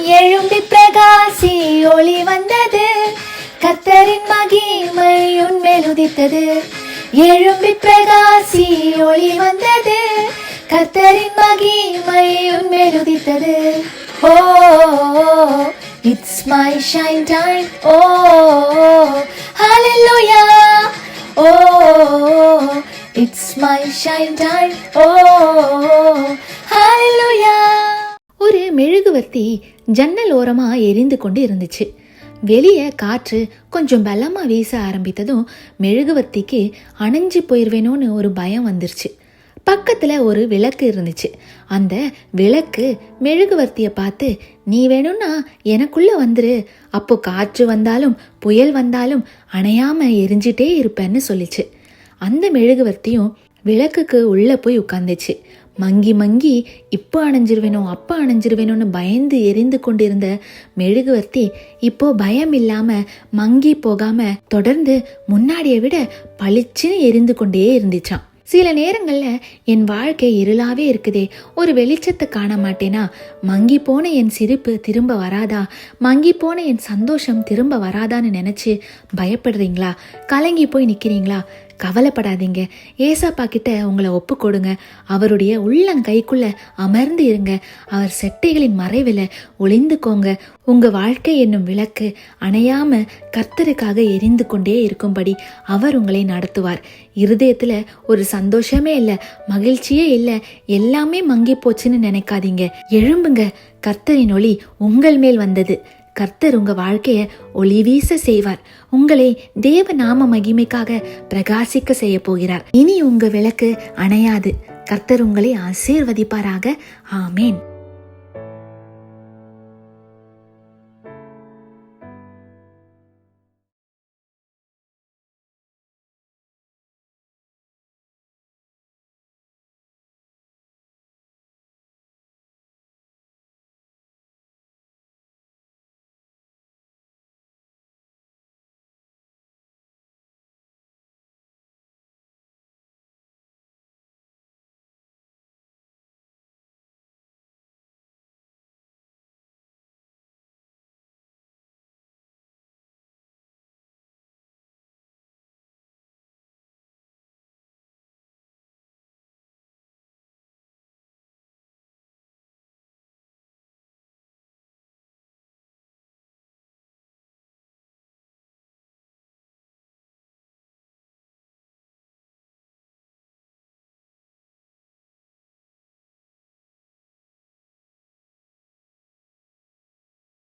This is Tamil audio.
எழும்பி பிரகாசி ஒளி வந்தது, கர்த்தரின் மகிமை உன்மேல் உதித்தது. எழும்பி பிரகாசி ஒளி வந்தது, கர்த்தரின் மகிமை உன்மேல் உதித்தது. Oh it's my shine time. Oh ஹalleluya. Oh it's my shine time. Oh ஹalleluya. ஒரு மெழுகுவர்த்தி ஜன்னல் ஓரமா எரிந்து கொண்டு இருந்துச்சு. வெளியே காற்று கொஞ்சம் பலமா வீச ஆரம்பித்ததும் மெழுகுவர்த்திக்கு அணைஞ்சு போயிருவேணும்னு ஒரு பயம் வந்துருச்சு. பக்கத்துல ஒரு விளக்கு இருந்துச்சு. அந்த விளக்கு மெழுகுவர்த்திய பார்த்து, நீ வேணும்னா எனக்குள்ள வந்துரு, அப்போ காற்று வந்தாலும் புயல் வந்தாலும் அணையாம எரிஞ்சிட்டே இருப்பேன்னு சொல்லிச்சு. அந்த மெழுகுவர்த்தியும் விளக்குக்கு உள்ள போய் உட்கார்ந்துச்சு. மங்கி மங்கி இப்போ அணைஞ்சிருவேணும் அப்போ அணைஞ்சிருவேணும்னு பயந்து எரிந்து கொண்டிருந்த மெழுகுவர்த்தி இப்போ பயம் இல்லாம மங்கி போகாம தொடர்ந்து முன்னாடியை விட பளிச்சுன்னு எரிந்து கொண்டே இருந்துச்சான். சில நேரங்கள்ல என் வாழ்க்கை இருளாவே இருக்குதே, ஒரு வெளிச்சத்தை காண மாட்டேனா, மங்கி போன என் சிரிப்பு திரும்ப வராதா, மங்கி போன என் சந்தோஷம் திரும்ப வராதான்னு நினைச்சு பயப்படுறீங்களா? கலங்கி போய் நிக்கிறீங்களா? கவலைப்படாதீங்க. ஏசாப்பா கிட்ட உங்களை ஒப்பு கொடுங்க. அவருடைய உள்ளங்கைக்குள்ள அமர்ந்து இருங்க. அவர் செட்டைகளின் மறைவில் ஒளிந்துக்கோங்க. உங்க வாழ்க்கை என்னும் விளக்கு அணையாம கர்த்தருக்காக எரிந்து கொண்டே இருக்கும்படி அவர் உங்களை நடத்துவார். இருதயத்துல ஒரு சந்தோஷமே இல்லை, மகிழ்ச்சியே இல்லை, எல்லாமே மங்கி போச்சுன்னு நினைக்காதீங்க. எழும்புங்க, கர்த்தரின் ஒளி உங்கள் மேல் வந்தது. கர்த்தர் உங்க வாழ்க்கைய ஒளி வீச செய்வார். உங்களை தேவ நாம மகிமைக்காக பிரகாசிக்க செய்ய போகிறார். இனி உங்க விளக்கு அணையாது. கர்த்தர் உங்களை ஆசீர்வதிப்பாராக. ஆமேன்.